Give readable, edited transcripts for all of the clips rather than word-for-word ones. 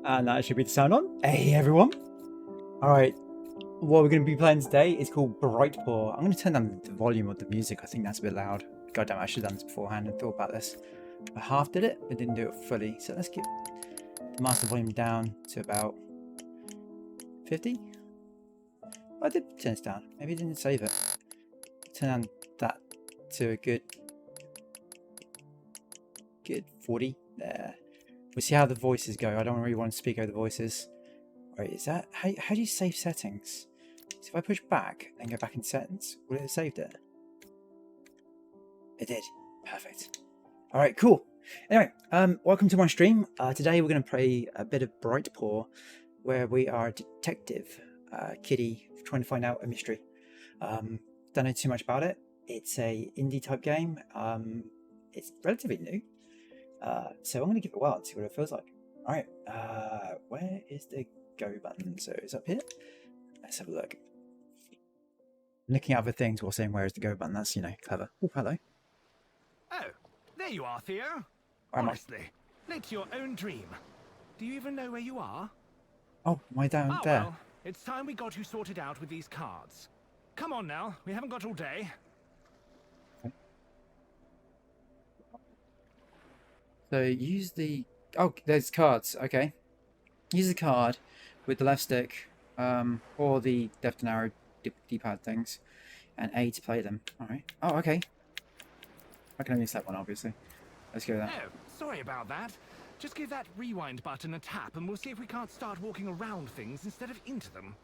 And that should be the sound on. Hey everyone! Alright, what we're going to be playing today is called Bright-paw. I'm going to turn down the volume of the music, I think that's a bit loud. God damn, I should have done this beforehand and thought about this. I half did it, but didn't do it fully. So let's get the master volume down to about 50. I did turn this down, maybe I didn't save it. Turn down that to a good 40 there. We'll see how the voices go. I don't really want to speak over the voices. Right, is that how do you save settings? So if I push back and go back in settings, would it have saved it? It did. Perfect. Alright, cool. Anyway, welcome to my stream. Today we're going to play a bit of Bright-paw, where we are a detective, Kitty, trying to find out a mystery. Don't know too much about it. It's a indie type game. It's relatively new. So I'm going to give it a while and see what it feels like. Alright, where is the go button? So it's up here. Let's have a look. I'm looking at other things while saying where is the go button. That's, you know, clever. Oh, hello. Oh, there you are, Theo. Where am I? Honestly, it's your own dream. Do you even know where you are? Oh, am I down Oh, there? well, it's time we got you sorted out with these cards. Come on now, we haven't got all day. Okay. So use the... Oh, there's cards. Okay. Use the card with the left stick, or the left and arrow D-pad things, and A to play them. Alright. Oh, okay. I can only select one, obviously. Let's go with that. Oh, sorry about that. Just give that rewind button a tap and we'll see if we can't start walking around things instead of into them.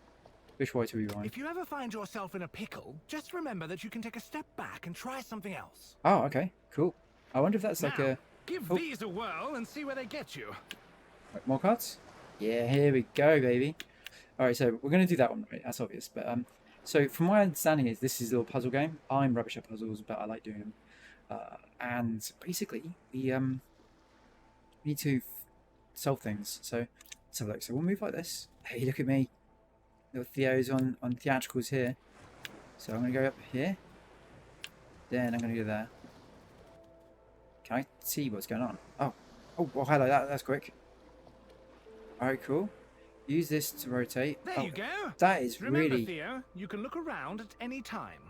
Which way to rewind? If you ever find yourself in a pickle, just remember that you can take a step back and try something else. Oh, okay. Cool. I wonder if that's like Now, a... give Oh. these a whirl and see where they get you. Right, more cards? Yeah, here we go, baby. Alright, so we're going to do that one, right? That's obvious. But so from my understanding is this is a little puzzle game. I'm rubbish at puzzles, but I like doing them. And basically, we need to solve things. So let's have a look. So we'll move like this. Hey, look at me. Little Theo's on theatricals here. So I'm going to go up here. Then I'm going to go there. Can I see what's going on? Oh, well, hello. That's quick. Alright, cool. Use this to rotate. There you go. That is Remember, really... Theo, you can look around at any time.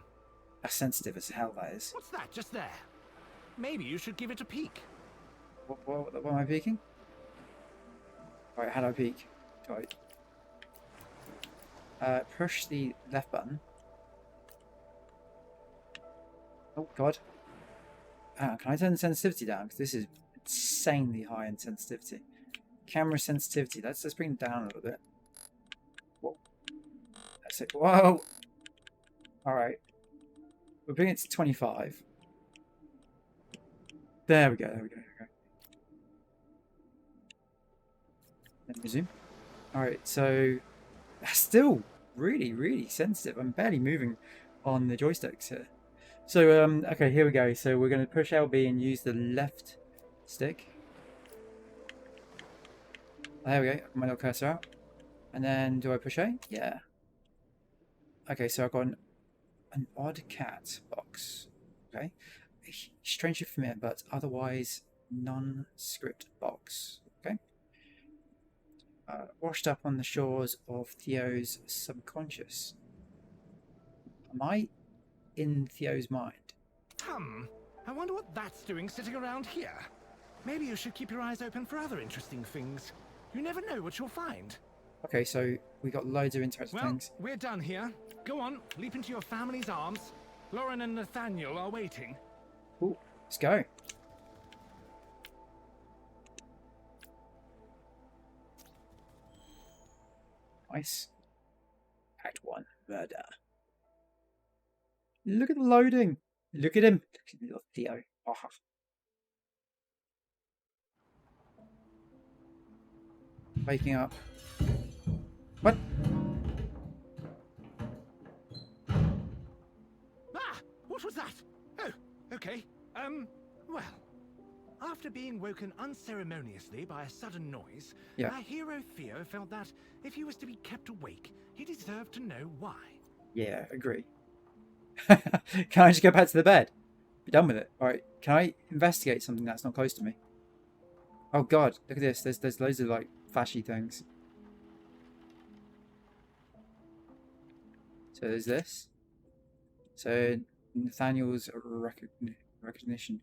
That's sensitive as hell, that is. What's that just there? Maybe you should give it a peek. What am I peeking? Alright, how do I peek? Do I... push the left button. Oh, God. Can I turn the sensitivity down? Because this is insanely high in sensitivity. Camera sensitivity. Let's bring it down a little bit. Whoa. That's it. Whoa! Alright. We're bringing it to 25. There we go. Let me zoom. Alright, so that's still really, really sensitive. I'm barely moving on the joysticks here. So, okay, here we go. So we're going to push LB and use the left stick. There we go. My little cursor out. And then do I push A? Yeah. Okay, so I've got an odd cat box. Okay. Strangely familiar, but otherwise non-script box. Okay. Washed up on the shores of Theo's subconscious. Am I in Theo's mind? I wonder what that's doing sitting around here. Maybe you should keep your eyes open for other interesting things. You never know what you'll find. Okay, so we got loads of interesting things. We're done here. Go on, leap into your family's arms. Lauren and Nathaniel are waiting. Ooh, let's go. Nice. Act 1, murder. Look at the loading. Look at him. Look at little Theo. Oh. Waking up. What? Ah! What was that? Oh, okay. Well, after being woken unceremoniously by a sudden noise, Yeah. our hero Theo felt that if he was to be kept awake, he deserved to know why. Yeah, agree. Can I just go back to the bed? Be done with it. Alright, can I investigate something that's not close to me? Oh god, look at this. There's loads of like flashy things. So there's this. So Nathaniel's recognition.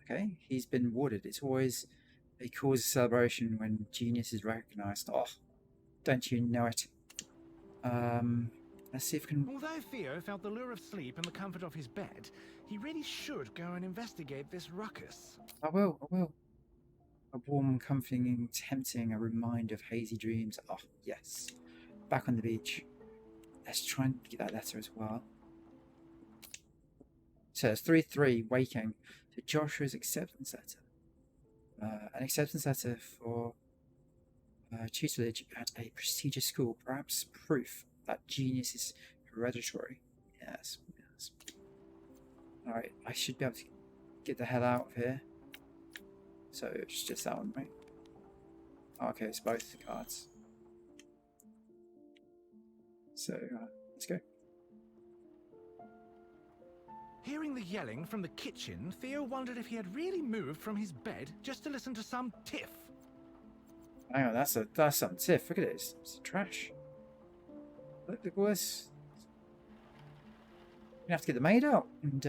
Okay, he's been awarded. It's always a cause of celebration when genius is recognized. Oh, don't you know it? Let's see if we can... Although Theo felt the lure of sleep in the comfort of his bed, he really should go and investigate this ruckus. I will. A warm, comforting, tempting, a reminder of hazy dreams. Oh, yes. Back on the beach. Let's try and get that letter as well. So it's 3-3, waking. So Joshua's acceptance letter. An acceptance letter for tutelage at a prestigious school. Perhaps proof that genius is hereditary. Yes. Alright, I should be able to get the hell out of here. So it's just that one, right? Okay, it's both cards. So let's go. Hearing the yelling from the kitchen, Theo wondered if he had really moved from his bed just to listen to some tiff. Hang on, that's some tiff. Look at it, it's trash. Look at this. You have to get the maid out and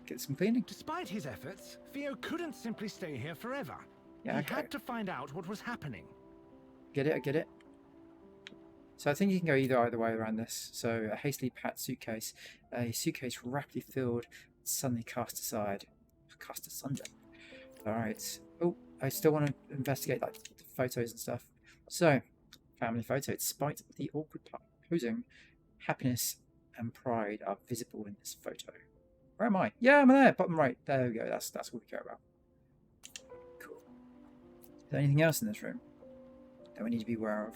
get some cleaning. Despite his efforts, Theo couldn't simply stay here forever. Yeah, he had to find out what was happening. Get it, I get it. So I think you can go either way around this. So a hastily packed suitcase, a suitcase rapidly filled, suddenly cast aside. Cast asunder. Alright. Oh, I still want to investigate like the photos and stuff. So, family photo. Despite the awkward posing, happiness and pride are visible in this photo. Where am I? Yeah, I'm there, bottom right. There we go. That's what we care about. Cool. Is there anything else in this room that we need to be aware of?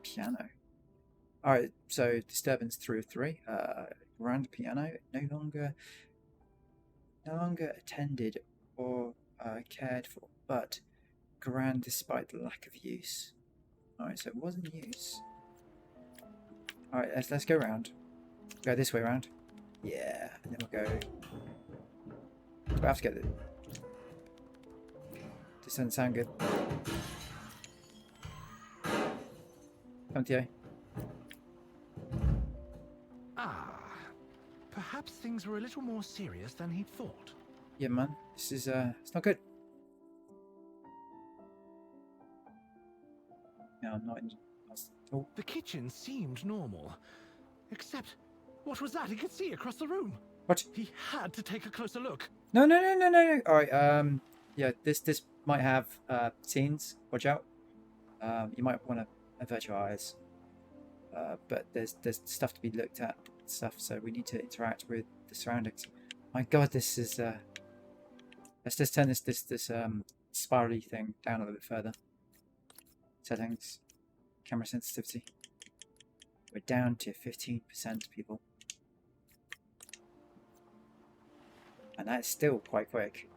Piano. Alright, so disturbance 3 of 3. Grand piano, no longer attended or cared for, but grand despite the lack of use. Alright, so it wasn't use. Alright, let's go around. Go this way around. Yeah, and then we'll go. Do I have to get it? This doesn't sound good. Come to you. Perhaps things were a little more serious than he'd thought. Yeah, man. This is, it's not good. No, I'm not in... Oh. The kitchen seemed normal. Except, what was that he could see across the room? What? He had to take a closer look. No. Alright, yeah, this might have, scenes. Watch out. You might want to avert your eyes. But there's stuff to be looked at, so we need to interact with the surroundings. My god, this is, let's just turn this spirally thing down a little bit further. Settings. Camera sensitivity. We're down to 15%, people. And that's still quite quick.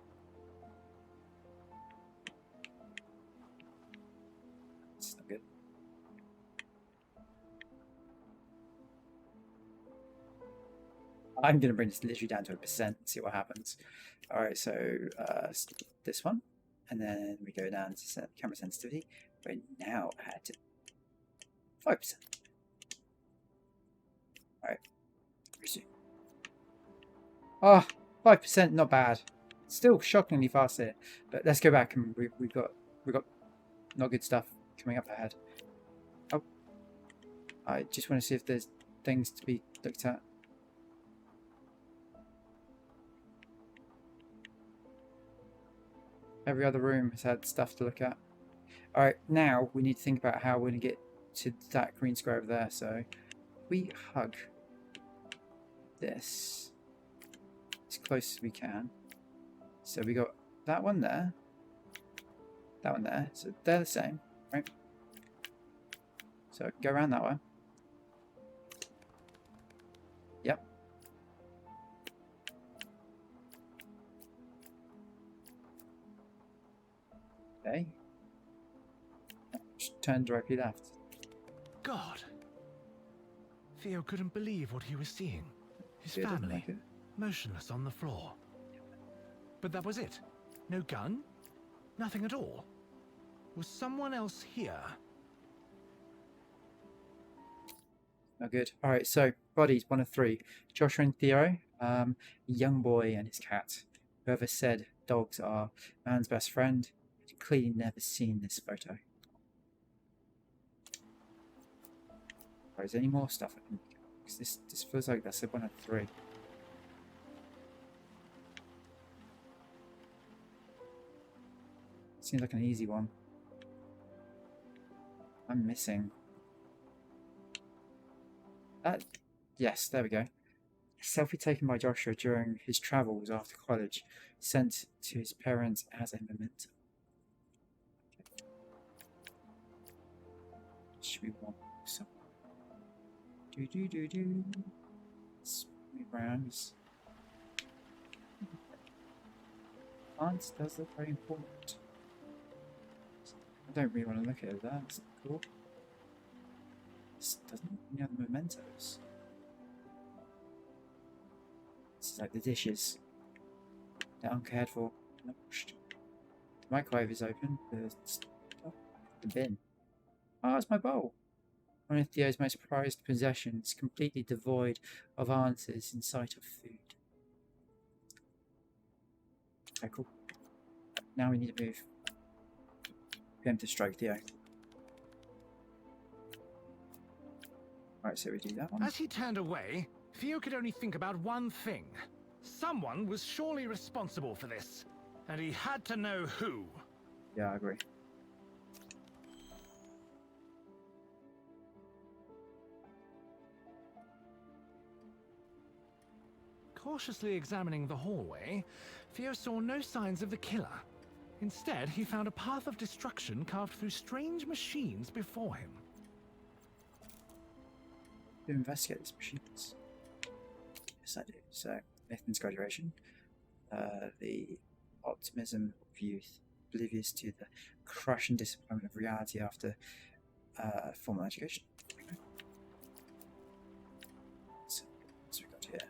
It's not good. I'm going to bring this literally down to 1% and see what happens. Alright, so this one. And then we go down to set camera sensitivity. We're now at 5%. Alright. Resume. Oh, 5%, not bad. Still shockingly fast here. But let's go back and we've got not good stuff coming up ahead. Oh. I just want to see if there's things to be looked at. Every other room has had stuff to look at. Alright, now we need to think about how we're going to get to that green square over there. So we hug this as close as we can. So we got that one there. That one there. So they're the same, right? So go around that way. Yep. Okay. Just turn directly left. God. Theo couldn't believe what he was seeing. His Theo doesn't family, like it. motionless on the floor. But that was it. No gun? Nothing at all. Was someone else here? Oh, good. All right, so bodies 1 of 3. Joshua and Theo, a young boy and his cat. Whoever said dogs are man's best friend had clearly never seen this photo. Right, is there any more stuff? Because this feels like that's a 1 of 3. Seems like an easy one. I'm missing. Yes, there we go. A selfie taken by Joshua during his travels after college, sent to his parents as a memento. Should we want some? Do. Move around. Plants does look very important. I don't really want to look at it. That's cool. This doesn't have any other mementos. This is like the dishes. They're uncared for, not washed. The microwave is open. The bin. Oh, it's my bowl. One of Theo's most prized possessions, completely devoid of answers in sight of food. Okay, cool. Now we need to move. Get him to strike Theo. Right, so we do that one. As he turned away, Theo could only think about one thing. Someone was surely responsible for this, and he had to know who. Yeah, I agree. Cautiously examining the hallway, Theo saw no signs of the killer. Instead, he found a path of destruction carved through strange machines before him. To investigate these machines. Yes, I do. So, Nathan's graduation. The optimism of youth, oblivious to the crushing disappointment of reality after formal education. So, what's we got here?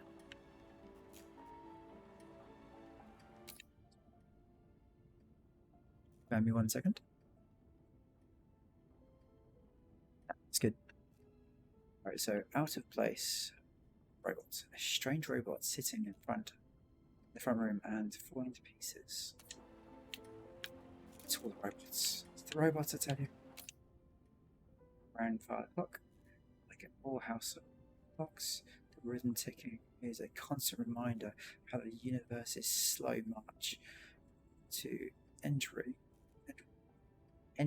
Bear me 1 second. It's good. Right, so out of place robots. A strange robot sitting in the front room and falling to pieces. It's all the robots. It's the robots, I tell you. Grandfather clock, like an all-house clocks. The rhythm ticking is a constant reminder how the universe's slow march to entry. I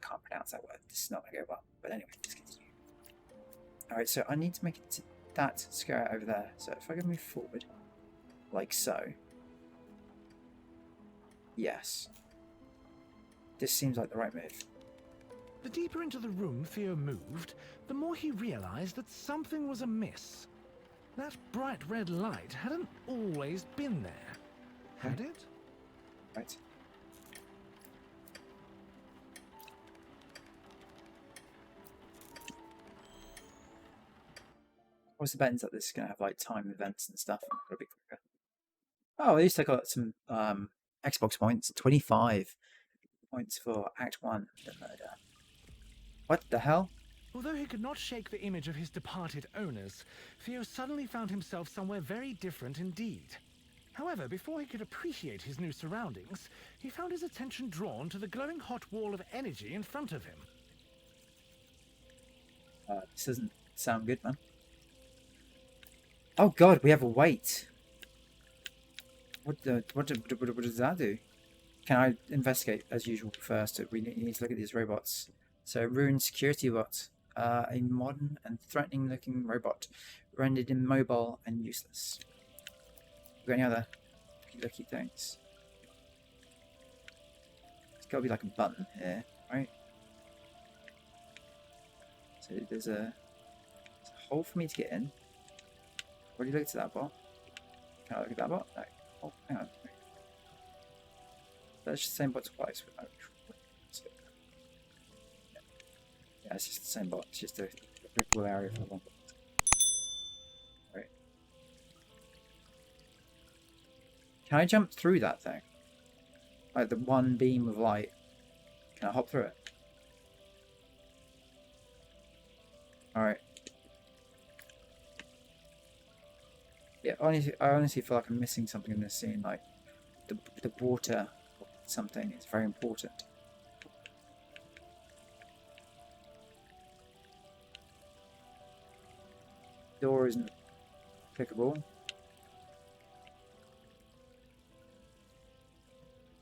can't pronounce that word. This is not going to go well. But anyway, let's continue. Alright, so I need to make it to that square over there. So if I can move forward, like so. Yes. This seems like the right move. The deeper into the room Theo moved, the more he realized that something was amiss. That bright red light hadn't always been there, had it? Right. What's the betting that this is going to have like time events and stuff? Got to be quicker. Oh, at least I got some Xbox points. 25 points for Act 1, the murder. What the hell? Although he could not shake the image of his departed owners, Theo suddenly found himself somewhere very different indeed. However, before he could appreciate his new surroundings, he found his attention drawn to the glowing hot wall of energy in front of him. This doesn't sound good, man. Oh god, we have a weight. What does that do? Can I investigate as usual first? We need to look at these robots. So, ruined security bot. A modern and threatening looking robot, rendered immobile and useless. Got any other looky things? There's got to be like a button here, right? So there's a hole for me to get in. Already looked at that bot. Can I look at that bot? No. Oh, hang on. That's just the same bot twice. Yeah, it's just the same bot. It's just a brickable area for one. Right. Can I jump through that thing? Like the one beam of light Can I hop through it? Alright. Yeah, honestly, I honestly feel like I'm missing something in this scene. Like, the water or something is very important. Door isn't clickable.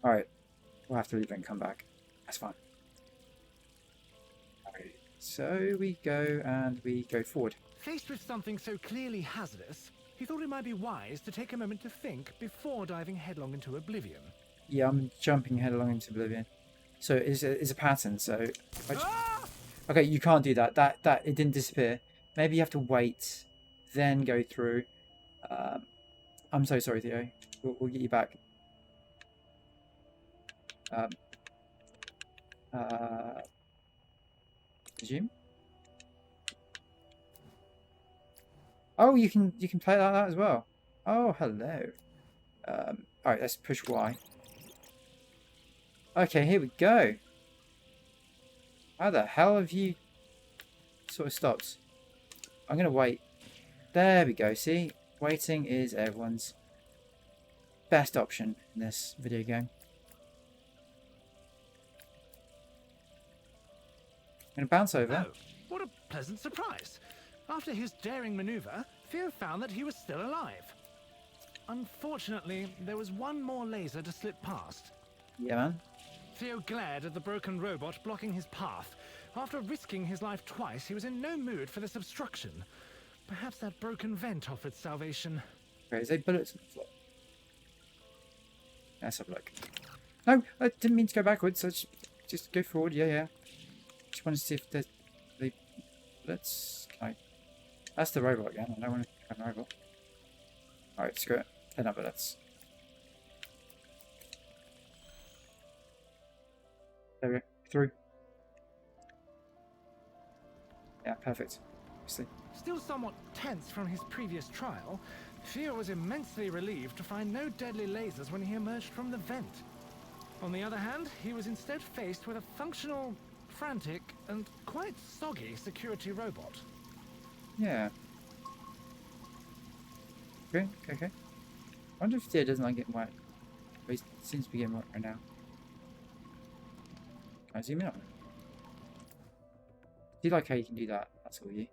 Alright. We'll have to leave and come back. That's fine. Alright. So we go and we go forward. Faced with something so clearly hazardous, he thought it might be wise to take a moment to think before diving headlong into oblivion. Yeah, I'm jumping headlong into oblivion. So it's a pattern. So okay, you can't do that. That it didn't disappear. Maybe you have to wait, then go through. I'm so sorry, Theo. We'll get you back. Resume. Oh, you can play like that as well. Oh, hello. All right, let's push Y. Okay, here we go. How the hell have you sort of stopped? I'm gonna wait. There we go. See, waiting is everyone's best option in this video game. I'm gonna bounce over. Oh, what a pleasant surprise. After his daring maneuver, Theo found that he was still alive. Unfortunately, there was one more laser to slip past. Yeah, man. Theo glared at the broken robot blocking his path. After risking his life twice, he was in no mood for this obstruction. Perhaps that broken vent offered salvation. Okay, is there bullets on the floor? Let's have a look. No, I didn't mean to go backwards. I just go forward. Yeah. Just wanted to see if there's the bullets. Can I... That's the robot again. I don't want to have a robot. Alright, screw it. No bullets. There we go. Through. Yeah, perfect. Obviously. Still somewhat tense from his previous trial, Theo was immensely relieved to find no deadly lasers when he emerged from the vent. On the other hand, he was instead faced with a functional, frantic, and quite soggy security robot. Yeah. Okay. I wonder if Theo doesn't like getting wet. But he seems to be getting wet right now. Can I zoom in on him? Do you like how you can do that? That's all you.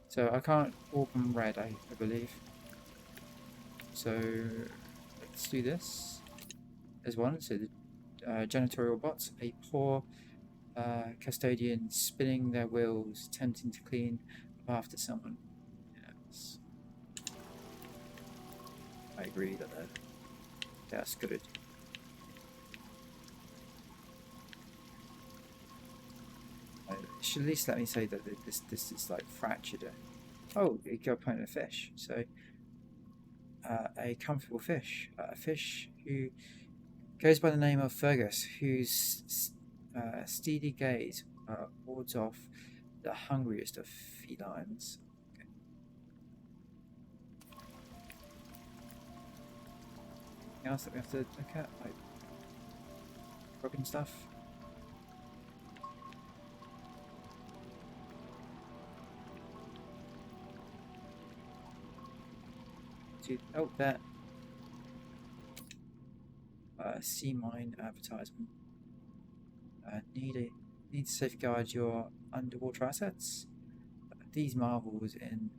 So I can't walk on red, I believe. So let's do this. There's one. So the janitorial bots, a poor custodian spinning their wheels, attempting to clean up after someone. Yes. I agree that that's good. It should at least let me say that this is like fractured. Oh, you got a point of a fish. So a comfortable fish, a fish who goes by the name of Fergus, whose steely gaze wards off the hungriest of felines. Okay. Anything else that we have to look at, like broken stuff? Oh, that sea mine advertisement. Need to safeguard your underwater assets. These marvels in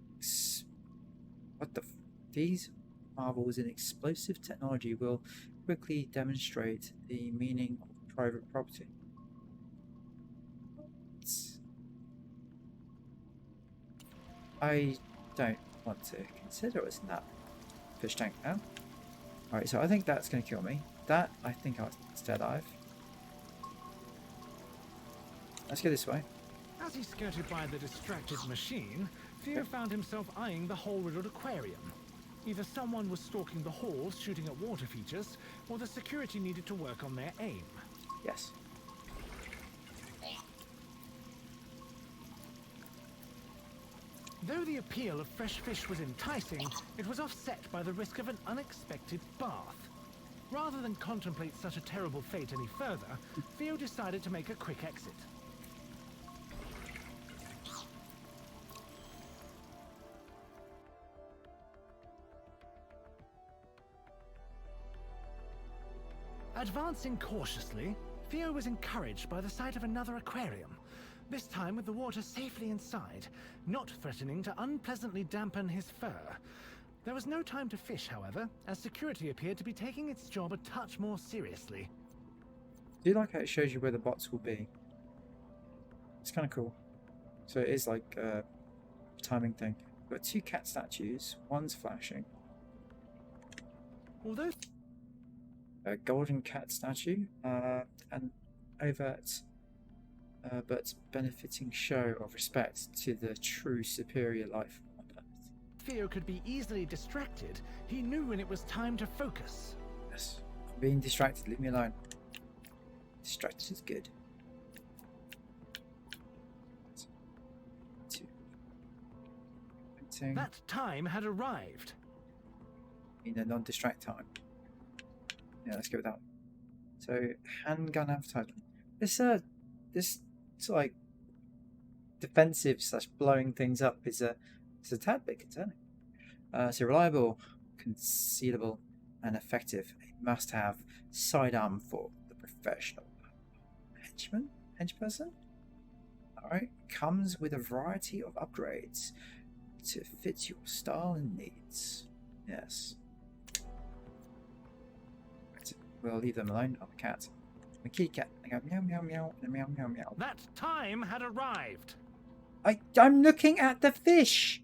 these marvels in explosive technology will quickly demonstrate the meaning of private property. I don't want to consider us in that fish tank now. Alright, so I think that's going to kill me. That, I think I'll stay alive. Let's go this way. As he skirted by the distracted machine, Theo found himself eyeing the hole-riddled aquarium. Either someone was stalking the halls shooting at water features, or the security needed to work on their aim. Yes. Though the appeal of fresh fish was enticing, it was offset by the risk of an unexpected bath. Rather than contemplate such a terrible fate any further, Theo decided to make a quick exit. Advancing cautiously, Theo was encouraged by the sight of another aquarium, this time with the water safely inside, not threatening to unpleasantly dampen his fur. There was no time to fish, however, as security appeared to be taking its job a touch more seriously. Do you like how it shows you where the bots will be? It's kind of cool. So it is like a timing thing. We've got 2 cat statues, one's flashing. Although A golden cat statue, and overt but benefiting show of respect to the true superior life on Earth. Theo could be easily distracted, he knew when it was time to focus. Yes, I'm being distracted, leave me alone. Distracted is good. 2. That time had arrived. In a non-distract time. Yeah, let's go with that one. So, handgun advertisement. This like defensive / blowing things up is a tad bit concerning. So reliable, concealable, and effective. A must-have sidearm for the professional henchperson. All right, comes with a variety of upgrades to fit your style and needs. Yes. We'll leave them alone. I'm a cat. I'm a kitty cat. I go meow meow meow and meow meow meow. That time had arrived. I'm looking at the fish.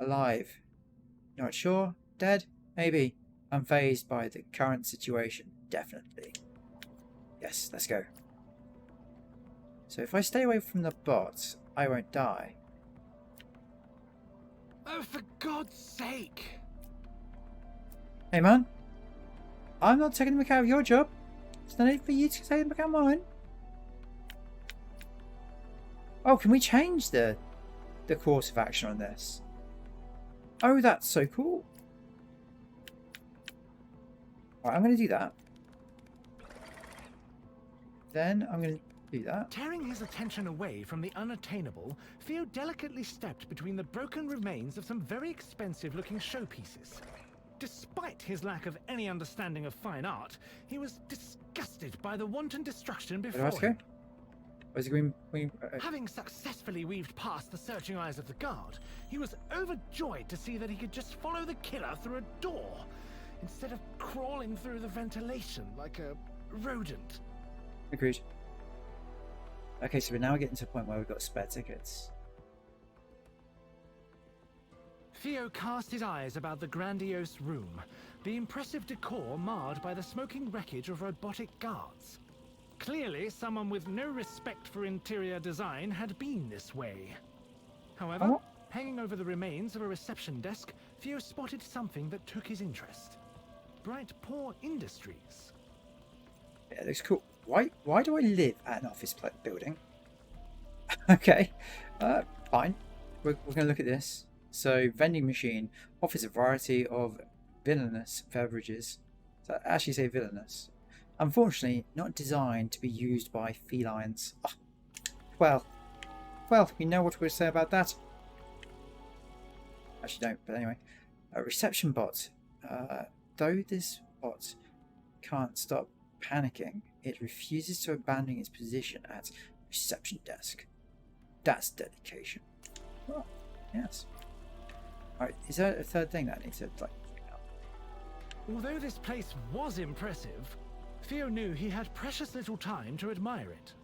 Alive. Not sure. Dead? Maybe. Unfazed by the current situation. Definitely. Yes, let's go. So if I stay away from the bots, I won't die. Oh, for God's sake! Hey man. I'm not taking the mick out of your job. There's no need for you to take the mick out of mine. Oh, can we change the course of action on this? Oh, that's so cool. Right, I'm going to do that. Then I'm going to do that. Tearing his attention away from the unattainable, Theo delicately stepped between the broken remains of some very expensive-looking showpieces. Despite his lack of any understanding of fine art, he was disgusted by the wanton destruction before him. Where's the green? Having successfully weaved past the searching eyes of the guard, he was overjoyed to see that he could just follow the killer through a door, instead of crawling through the ventilation like a rodent. Agreed. Okay, so we're now getting to a point where we've got spare tickets. Theo cast his eyes about the grandiose room, the impressive decor marred by the smoking wreckage of robotic guards. Clearly, someone with no respect for interior design had been this way. However, hanging over the remains of a reception desk, Theo spotted something that took his interest. Bright-paw Industries. Yeah, it looks cool. Why do I live at an office building? Okay, fine. We're going to look at this. So, vending machine offers a variety of villainous beverages. So, I actually say villainous. Unfortunately, not designed to be used by felines. Oh, well, we know what we'll say about that. Actually, don't. But anyway, a reception bot. Though this bot can't stop panicking, it refuses to abandon its position at reception desk. That's dedication. Oh, yes. Alright, is there a third thing that I need to like? Although this place was impressive, Theo knew he had precious little time to admire it.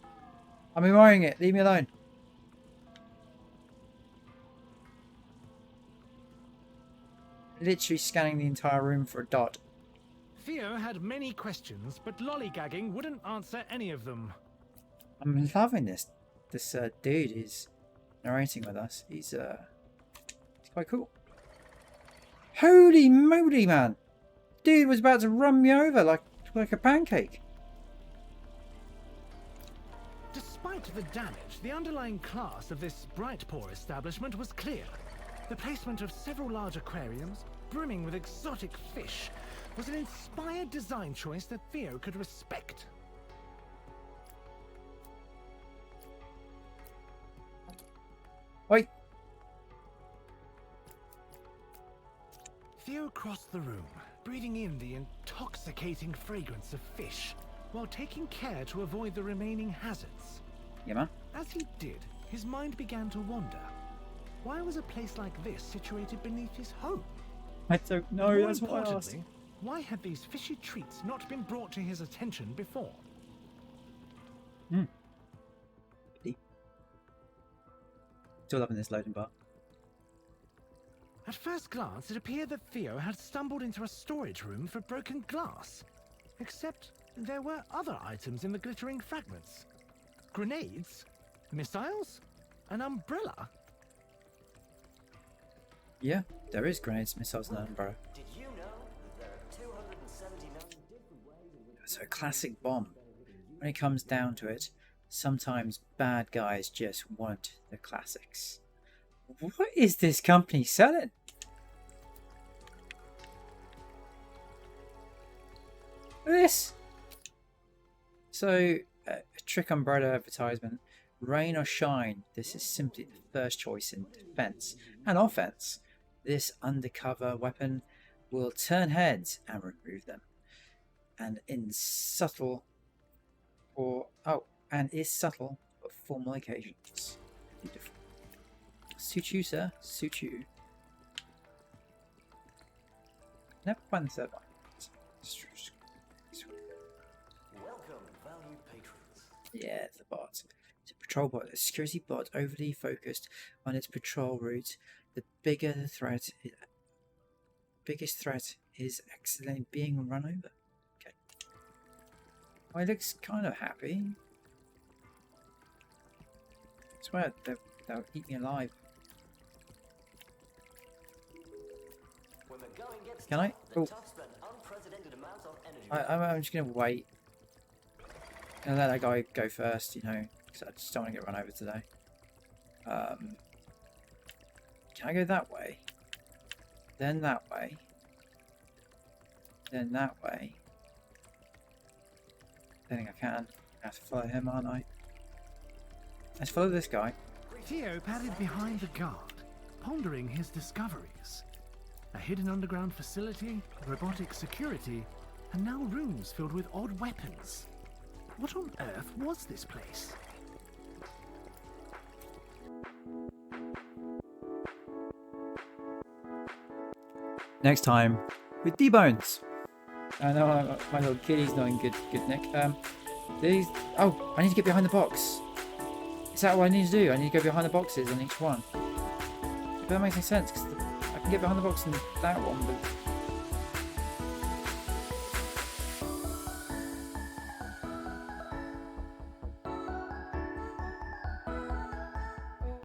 I'm admiring it. Leave me alone. Literally scanning the entire room for a dot. Theo had many questions, but lollygagging wouldn't answer any of them. I'm loving this. This dude is narrating with us. He's quite cool. Holy moly, man! Dude was about to run me over like a pancake. Despite the damage, the underlying class of this bright-paw establishment was clear. The placement of several large aquariums, brimming with exotic fish was an inspired design choice that Theo could respect. Oi! Theo crossed the room, breathing in the intoxicating fragrance of fish, while taking care to avoid the remaining hazards. Yeah, man. As he did, his mind began to wander. Why was a place like this situated beneath his home? I don't know. More That's what I asked. importantly, why had these fishy treats not been brought to his attention before? Still loving this loading bar. At first glance, it appeared that Theo had stumbled into a storage room for broken glass. Except there were other items in the glittering fragments. Grenades? Missiles? An umbrella? Yeah, there is grenades, missiles, and an umbrella. Did you know that there are 279 different ways in which... So a classic bomb. When it comes down to it, sometimes bad guys just want the classics. What is this company selling? Look at this. So, a trick umbrella advertisement. Rain or shine, this is simply the first choice in defense and offense. This undercover weapon will turn heads and remove them. And is subtle for formal occasions. Beautiful. Suit you, sir. Suit you. Never find the third one. Welcome, valued patrons. Yeah, the bot. It's a patrol bot. A security bot overly focused on its patrol route. The biggest threat is accidentally being run over. Okay. Well, he looks kind of happy. I swear they'll eat me alive. When the going gets Can I? tough, the Oh. tough spend unprecedented amounts of energy. I'm just gonna wait and let that guy go first, you know, because I just don't want to get run over today. Can I go that way? Then that way. Then that way. I think I can. I have to follow him, aren't I? Let's follow this guy. Theo padded behind the guard, pondering his discoveries. A hidden underground facility, robotic security, and now rooms filled with odd weapons. What on earth was this place? Next time with D-Bones. I know my little kitty's not in good nick. These. Oh, I need to get behind the box. Is that what I need to do? I need to go behind the boxes on each one. If that makes any sense, because I can get behind the box in that one, but